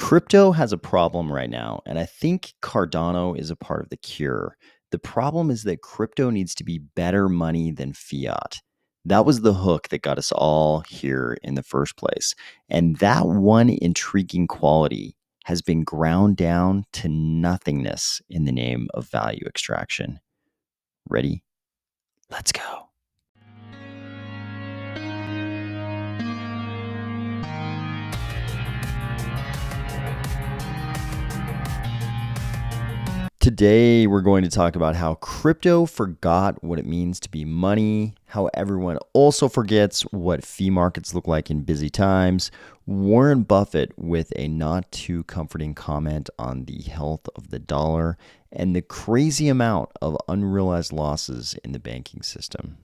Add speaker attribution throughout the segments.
Speaker 1: Crypto has a problem right now, and I think Cardano is a part of the cure. The problem is that crypto needs to be better money than fiat. That was the hook that got us all here in the first place. And that one intriguing quality has been ground down to nothingness in the name of value extraction. Ready? Let's go. Today, we're going to talk about how crypto forgot what it means to be money, how everyone also forgets what fee markets look like in busy times, Warren Buffett with a not too comforting comment on the health of the dollar, and the crazy amount of unrealized losses in the banking system.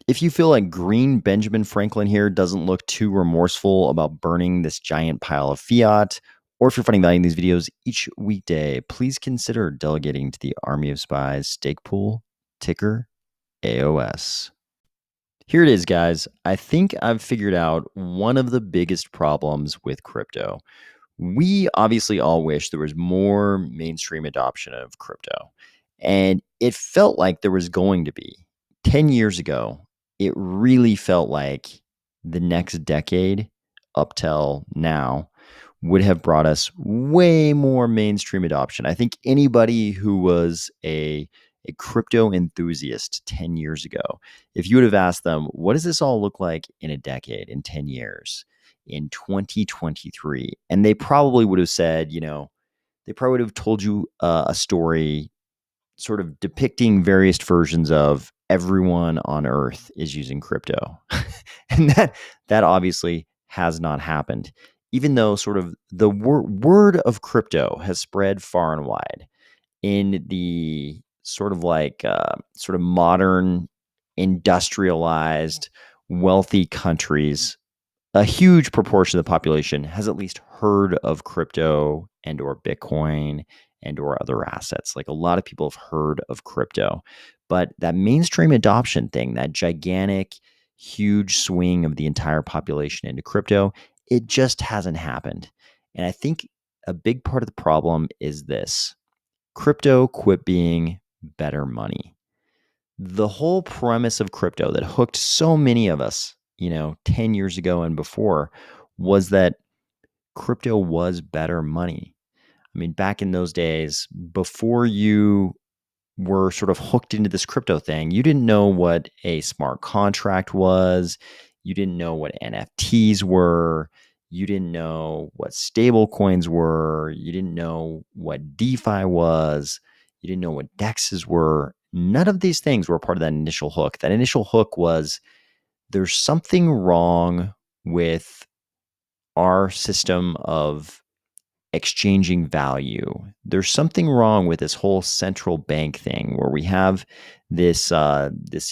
Speaker 1: If you feel like green Benjamin Franklin here doesn't look too remorseful about burning this giant pile of fiat, or if you're finding value in these videos each weekday, please consider delegating to the Army of Spies stake pool, ticker AOS. Here it is, guys. I think I've figured out one of the biggest problems with crypto. We obviously all wish there was more mainstream adoption of crypto, and it felt like there was going to be. 10 years ago, it really felt like the next decade up till now would have brought us way more mainstream adoption. I think anybody who was a crypto enthusiast 10 years ago, if you would have asked them, what does this all look like in a decade, in 10 years, in 2023? And they probably would have said, they probably would have told you a story sort of depicting various versions of everyone on earth is using crypto. And that obviously has not happened, even though sort of the word of crypto has spread far and wide in the sort of like sort of modern industrialized wealthy countries. A huge proportion of the population has at least heard of crypto and or Bitcoin and or other assets. Like a lot of people have heard of crypto, but that mainstream adoption thing, that gigantic, huge swing of the entire population into crypto, it just hasn't happened. And I think a big part of the problem is this: crypto quit being better money. The whole premise of crypto that hooked so many of us, 10 years ago and before, was that crypto was better money. I mean, back in those days, before you were sort of hooked into this crypto thing, you didn't know what a smart contract was. You didn't know what NFTs were. You didn't know what stable coins were. You didn't know what DeFi was. You didn't know what DEXs were. None of these things were part of that initial hook. That initial hook was, there's something wrong with our system of exchanging value. There's something wrong with this whole central bank thing where we have this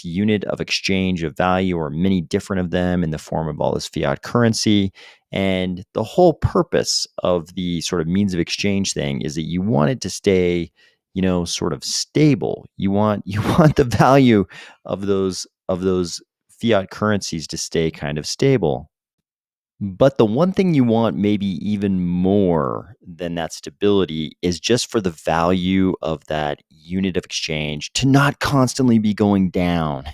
Speaker 1: unit of exchange of value, or many different of them, in the form of all this fiat currency. And the whole purpose of the sort of means of exchange thing is that you want it to stay, sort of stable. You want the value of those fiat currencies to stay kind of stable. But the one thing you want, maybe even more than that stability, is just for the value of that unit of exchange to not constantly be going down.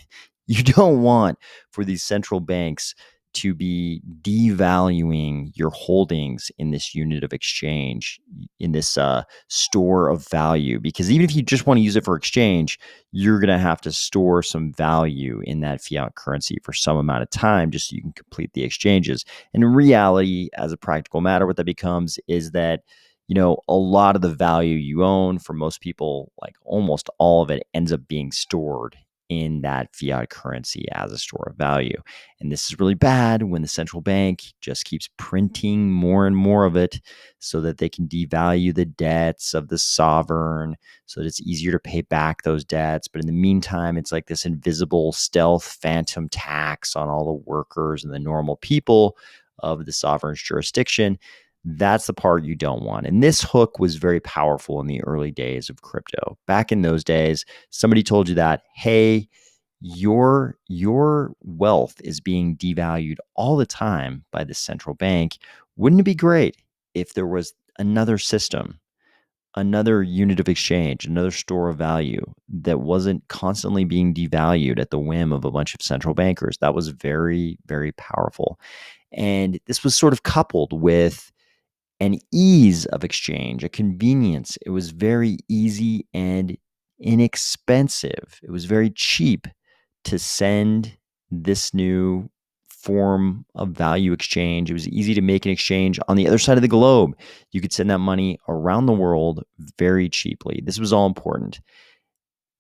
Speaker 1: You don't want for these central banks to be devaluing your holdings in this unit of exchange, in this store of value. Because even if you just want to use it for exchange, you're going to have to store some value in that fiat currency for some amount of time just so you can complete the exchanges. And in reality, as a practical matter, what that becomes is that, a lot of the value you own, for most people, like almost all of it, ends up being stored in that fiat currency as a store of value. And this is really bad when the central bank just keeps printing more and more of it so that they can devalue the debts of the sovereign, so that it's easier to pay back those debts. But in the meantime, it's like this invisible stealth phantom tax on all the workers and the normal people of the sovereign's jurisdiction. That's the part you don't want. And this hook was very powerful in the early days of crypto. Back in those days, somebody told you that, hey, your wealth is being devalued all the time by the central bank. Wouldn't it be great if there was another system, another unit of exchange, another store of value that wasn't constantly being devalued at the whim of a bunch of central bankers. That was very, very powerful. And this was sort of coupled with an ease of exchange, a convenience. It was very easy and inexpensive. It was very cheap to send this new form of value exchange. It was easy to make an exchange on the other side of the globe. You could send that money around the world very cheaply. This was all important.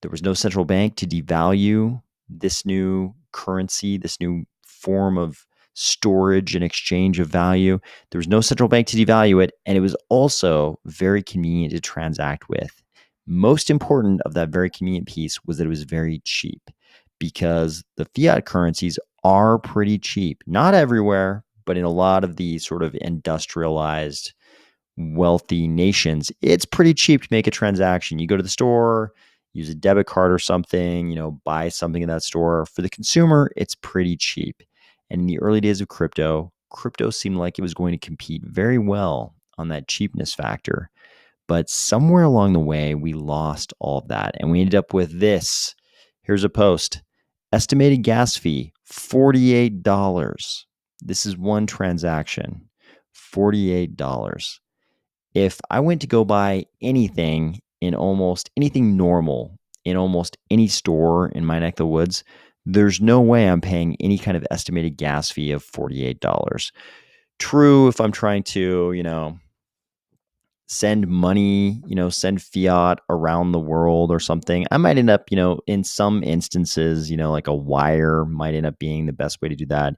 Speaker 1: There was no central bank to devalue this new currency, this new form of storage and exchange of value. There was no central bank to devalue it, and it was also very convenient to transact with. Most important of that very convenient piece was that it was very cheap, because the fiat currencies are pretty cheap. Not everywhere, but in a lot of the sort of industrialized, wealthy nations, it's pretty cheap to make a transaction. You go to the store, use a debit card or something, buy something in that store. For the consumer, it's pretty cheap. And in the early days of crypto seemed like it was going to compete very well on that cheapness factor. But somewhere along the way, we lost all of that. And we ended up with this. Here's a post. Estimated gas fee, $48. This is one transaction, $48. If I went to go buy anything in almost anything normal in almost any store in my neck of the woods, there's no way I'm paying any kind of estimated gas fee of $48. True, if I'm trying to, send money, send fiat around the world or something, I might end up, in some instances, like a wire might end up being the best way to do that.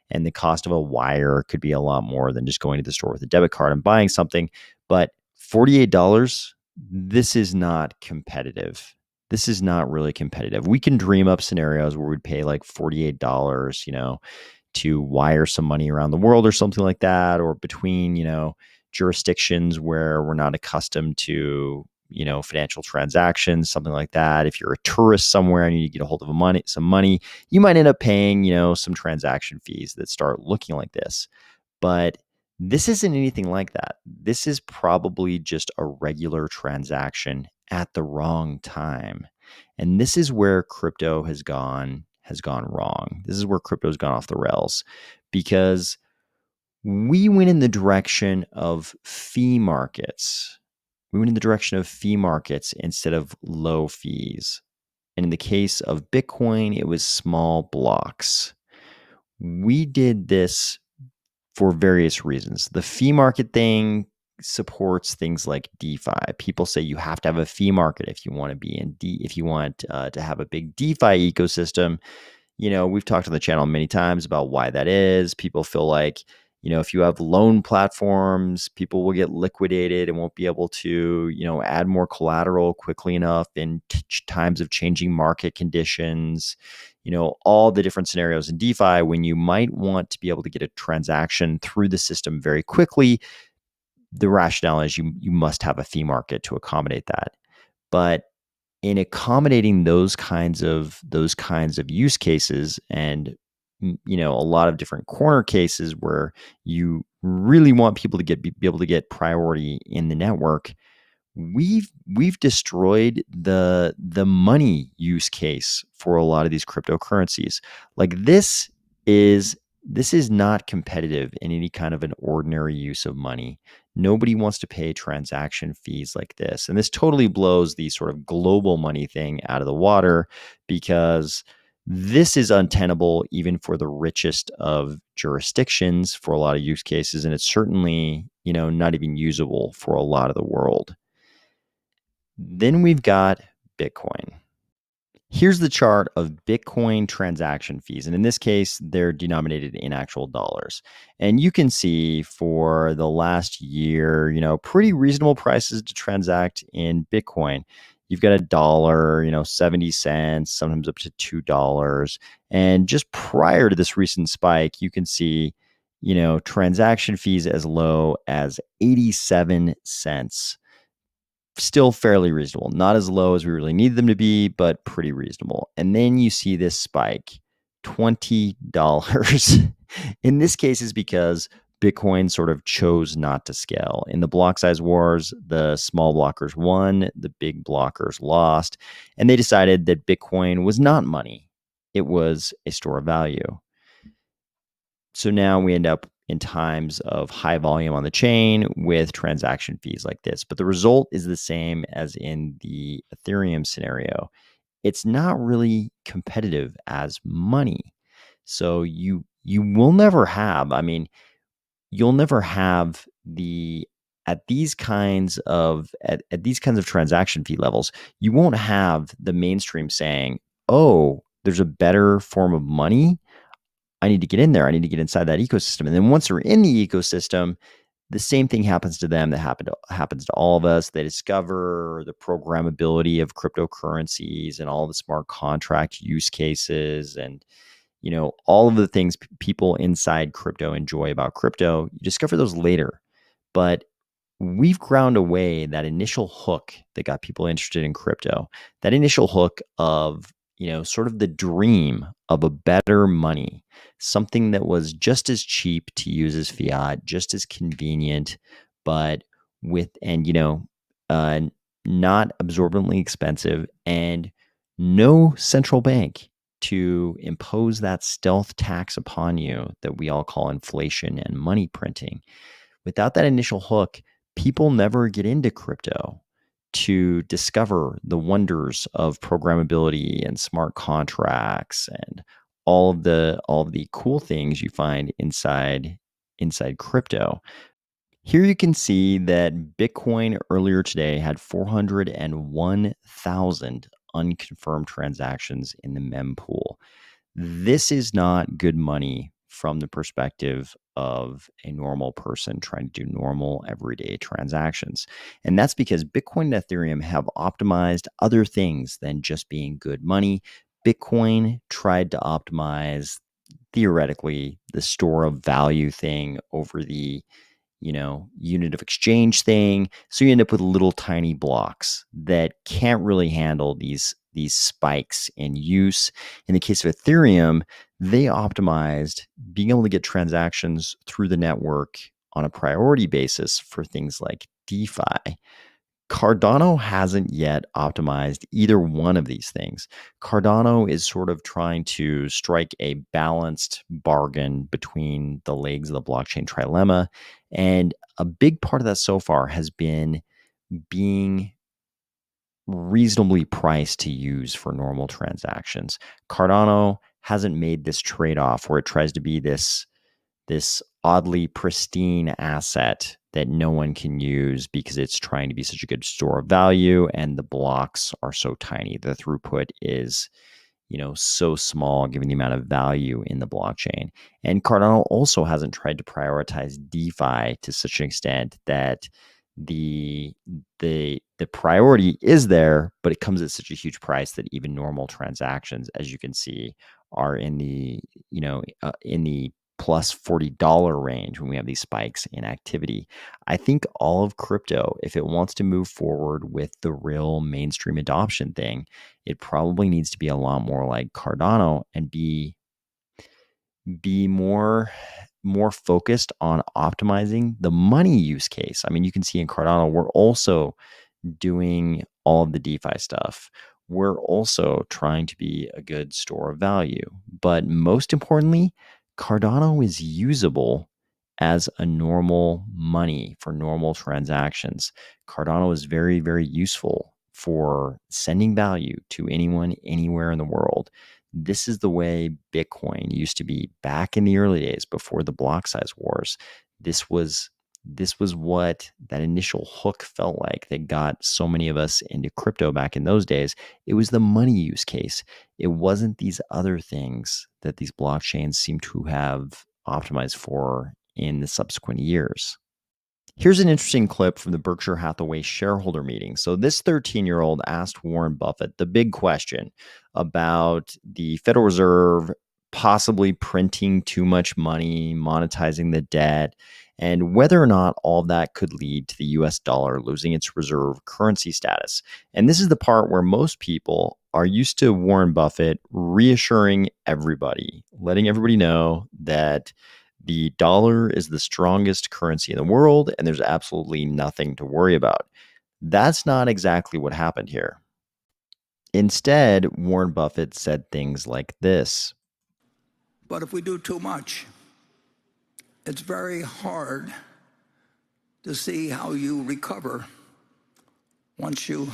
Speaker 1: And the cost of a wire could be a lot more than just going to the store with a debit card and buying something. But $48, this is not competitive. This is not really competitive. We can dream up scenarios where we'd pay like $48, to wire some money around the world or something like that, or between, jurisdictions where we're not accustomed to, financial transactions, something like that. If you're a tourist somewhere and you need to get a hold of some money, you might end up paying, some transaction fees that start looking like this. But this isn't anything like that. This is probably just a regular transaction at the wrong time. And this is where crypto has gone wrong. This is where crypto has gone off the rails, because we went in the direction of fee markets. We went in the direction of fee markets instead of low fees. And in the case of Bitcoin, it was small blocks. We did this for various reasons. The fee market thing supports things like DeFi. People say you have to have a fee market if you want to be in if you want to have a big DeFi ecosystem. We've talked on the channel many times about why that is. People feel like, if you have loan platforms, people will get liquidated and won't be able to, add more collateral quickly enough in times of changing market conditions. All the different scenarios in DeFi when you might want to be able to get a transaction through the system very quickly. The rationale is you must have a fee market to accommodate that. But in accommodating those kinds of use cases and a lot of different corner cases where you really want people to be able to get priority in the network, we've destroyed the money use case for a lot of these cryptocurrencies. Like this is not competitive in any kind of an ordinary use of money. Nobody wants to pay transaction fees like this. And this totally blows the sort of global money thing out of the water, because this is untenable even for the richest of jurisdictions for a lot of use cases. And it's certainly, not even usable for a lot of the world. Then we've got Bitcoin. Here's the chart of Bitcoin transaction fees. And in this case, they're denominated in actual dollars. And you can see for the last year, pretty reasonable prices to transact in Bitcoin. You've got $1, 70 cents, sometimes up to $2. And just prior to this recent spike, you can see, transaction fees as low as 87 cents. Still fairly reasonable, not as low as we really need them to be, but pretty reasonable. And then you see this spike, $20. In this case is because Bitcoin sort of chose not to scale. In the block size wars, the small blockers won, the big blockers lost, and they decided that Bitcoin was not money. It was a store of value. So now we end up in times of high volume on the chain with transaction fees like this. But the result is the same as in the Ethereum scenario. It's not really competitive as money. So you will never have, you'll never have the at these kinds of transaction fee levels, you won't have the mainstream saying, "Oh, there's a better form of money. I need to get in there. I need to get inside that ecosystem." And then once they're in the ecosystem, the same thing happens to them that happens to all of us. They discover the programmability of cryptocurrencies and all the smart contract use cases and all of the things people inside crypto enjoy about crypto. You discover those later. But we've ground away that initial hook that got people interested in crypto, that initial hook of, sort of the dream of a better money, something that was just as cheap to use as fiat, just as convenient, but uh, not absorbently expensive and no central bank to impose that stealth tax upon you that we all call inflation and money printing. Without that initial hook, people never get into crypto to discover the wonders of programmability and smart contracts and all of the cool things you find inside crypto. Here you can see that Bitcoin earlier today had 401,000 unconfirmed transactions in the mempool. This is not good money from the perspective of a normal person trying to do normal everyday transactions. And that's because Bitcoin and Ethereum have optimized other things than just being good money. Bitcoin tried to optimize, theoretically, the store of value thing over the unit of exchange thing. So you end up with little tiny blocks that can't really handle these spikes in use. In the case of Ethereum, they optimized being able to get transactions through the network on a priority basis for things like DeFi. Cardano hasn't yet optimized either one of these things. Cardano is sort of trying to strike a balanced bargain between the legs of the blockchain trilemma. And a big part of that so far has been being reasonably priced to use for normal transactions. Cardano hasn't made this trade-off where it tries to be this oddly pristine asset that no one can use because it's trying to be such a good store of value and the blocks are so tiny. The throughput is, so small given the amount of value in the blockchain. And Cardano also hasn't tried to prioritize DeFi to such an extent that the priority is there, but it comes at such a huge price that even normal transactions, as you can see, are in the plus $40 range when we have these spikes in activity. I think all of crypto, if it wants to move forward with the real mainstream adoption thing, it probably needs to be a lot more like Cardano and be more focused on optimizing the money use case. I mean, you can see in Cardano, we're also doing all of the DeFi stuff. We're also trying to be a good store of value. But most importantly, Cardano is usable as a normal money for normal transactions. Cardano is very, very useful for sending value to anyone, anywhere in the world. This is the way Bitcoin used to be back in the early days before the block size wars. This was what that initial hook felt like that got so many of us into crypto back in those days. It was the money use case. It wasn't these other things that these blockchains seem to have optimized for in the subsequent years. Here's an interesting clip from the Berkshire Hathaway shareholder meeting. So this 13-year-old asked Warren Buffett the big question about the Federal Reserve possibly printing too much money, monetizing the debt, and whether or not all of that could lead to the US dollar losing its reserve currency status. And this is the part where most people are used to Warren Buffett reassuring everybody, letting everybody know that The dollar is the strongest currency in the world, and there's absolutely nothing to worry about. That's not exactly what happened here. Instead, Warren Buffett said things like this.
Speaker 2: But if we do too much, it's very hard to see how you recover once you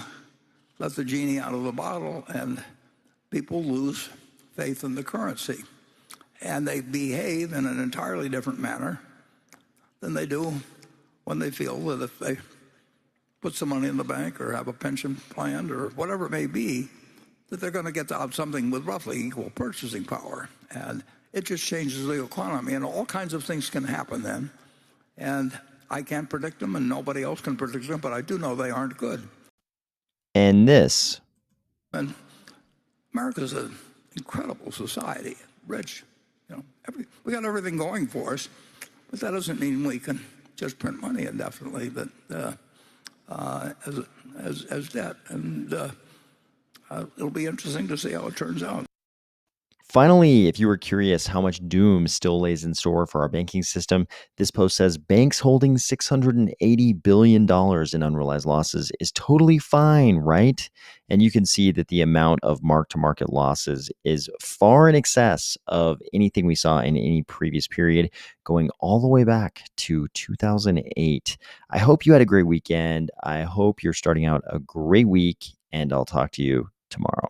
Speaker 2: let the genie out of the bottle and people lose faith in the currency. And they behave in an entirely different manner than they do when they feel that if they put some money in the bank or have a pension plan or whatever it may be, that they're going to get out something with roughly equal purchasing power. And it just changes the economy, and all kinds of things can happen then. And I can't predict them, and nobody else can predict them, but I do know they aren't good.
Speaker 1: And this.
Speaker 2: And America's an incredible society, rich. We got everything going for us, but that doesn't mean we can just print money indefinitely, but as debt. And it'll be interesting to see how it turns out.
Speaker 1: Finally, if you were curious how much doom still lays in store for our banking system, this post says banks holding $680 billion in unrealized losses is totally fine, right? And you can see that the amount of mark-to-market losses is far in excess of anything we saw in any previous period, going all the way back to 2008. I hope you had a great weekend. I hope you're starting out a great week, and I'll talk to you tomorrow.